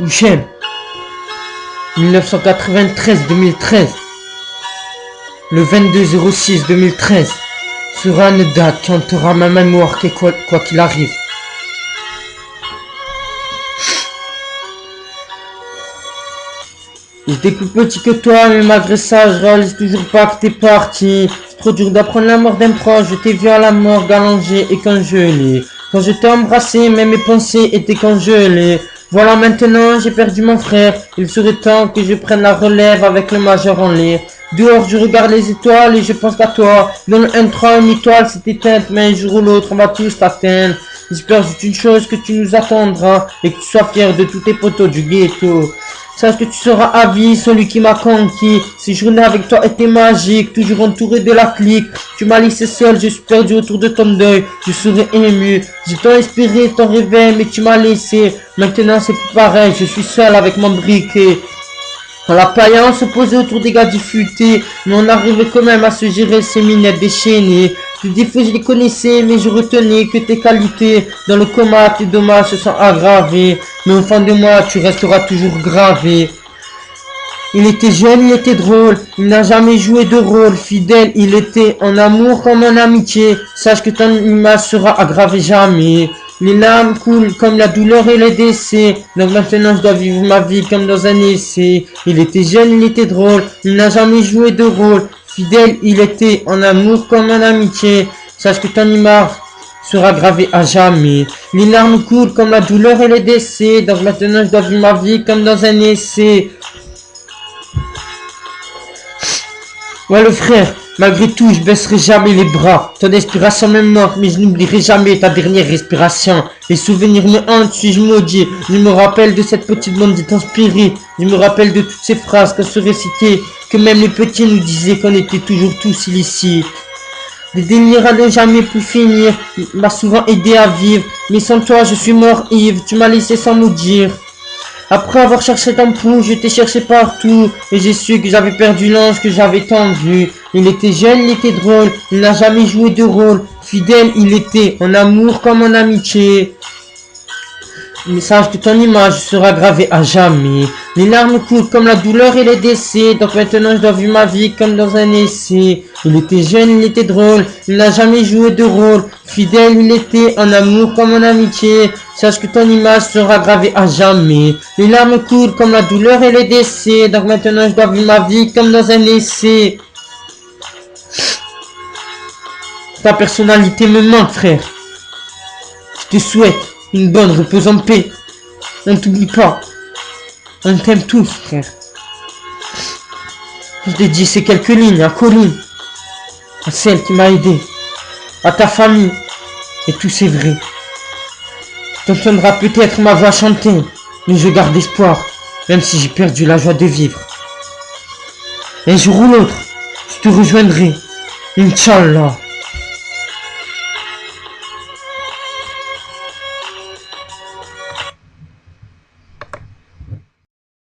Houchem, 1993-2013, le 22-06-2013, sera une date qui hantera ma mémoire quoi qu'il arrive. J'étais plus petit que toi, mais malgré ça, je réalise toujours pas que t'es parti. C'est trop dur d'apprendre la mort d'un proche, je t'ai vu à la mort allongé et congelé. Quand je t'ai embrassé, même mes pensées étaient congelées. Voilà, maintenant j'ai perdu mon frère, il serait temps que je prenne la relève avec le major en l'air. Dehors je regarde les étoiles et je pense qu'à toi. Dans le M3 une étoile s'est éteinte, mais un jour ou l'autre on va tous t'atteindre. J'espère juste une chose, que tu nous attendras et que tu sois fier de tous tes potos du ghetto. Sache que tu seras à vie celui qui m'a conquis. Ces journées avec toi étaient magiques, toujours entouré de la clique. Tu m'as laissé seul, je suis perdu autour de ton deuil. Je serai ému, j'ai tant espéré ton réveil, mais tu m'as laissé. Maintenant c'est plus pareil, je suis seul avec mon briquet. On la paillait, on se posait autour des gars diffutés, mais on arrivait quand même à se gérer ces minettes déchaînées. Tes défauts je les connaissais, mais je retenais que tes qualités. Dans le coma, tes dommages se sont aggravés, mais au fond de moi, tu resteras toujours gravé. Il était jeune, il était drôle, il n'a jamais joué de rôle. Fidèle, il était en amour comme en amitié. Sache que ton image sera aggravée jamais. Les larmes coulent comme la douleur et les décès. Donc maintenant je dois vivre ma vie comme dans un essai. Il était jeune, il était drôle, il n'a jamais joué de rôle. Fidèle, il était en amour comme en amitié. Sache que ton image sera gravée à jamais. Les larmes coulent comme la douleur et les décès. Donc maintenant je dois vivre ma vie comme dans un essai. Ouais le frère, malgré tout je baisserai jamais les bras. Ton inspiration me manque, mais je n'oublierai jamais ta dernière respiration. Les souvenirs me hantent, suis-je maudit. Je me rappelle de cette petite bandite inspirée. Je me rappelle de toutes ces phrases qu'on se récitait, que même les petits nous disaient qu'on était toujours tous illicites. Des délires à ne jamais plus finir, m'a souvent aidé à vivre. Mais sans toi je suis mort ivre, tu m'as laissé sans nous dire. Après avoir cherché ton pouls, je t'ai cherché partout, et j'ai su que j'avais perdu l'ange que j'avais tant vu. Il était jeune, il était drôle, il n'a jamais joué de rôle. Fidèle, il était en amour comme en amitié. Mais sache que ton image sera gravée à jamais. Les larmes coulent comme la douleur et les décès. Donc maintenant je dois vivre ma vie comme dans un essai. Il était jeune, il était drôle, il n'a jamais joué de rôle. Fidèle, il était en amour comme en amitié. Sache que ton image sera gravée à jamais. Les larmes coulent comme la douleur et les décès. Donc maintenant je dois vivre ma vie comme dans un essai. Ta personnalité me manque, frère. Je te souhaite une bonne repose en paix. On ne t'oublie pas. On t'aime tous, frère. Je dédie ces quelques lignes à Colline, à celle qui m'a aidé, à ta famille, et tout c'est vrai. Tu entendras peut-être ma voix chanter, mais je garde espoir, même si j'ai perdu la joie de vivre. Un jour ou l'autre, je te rejoindrai, Inch'Allah.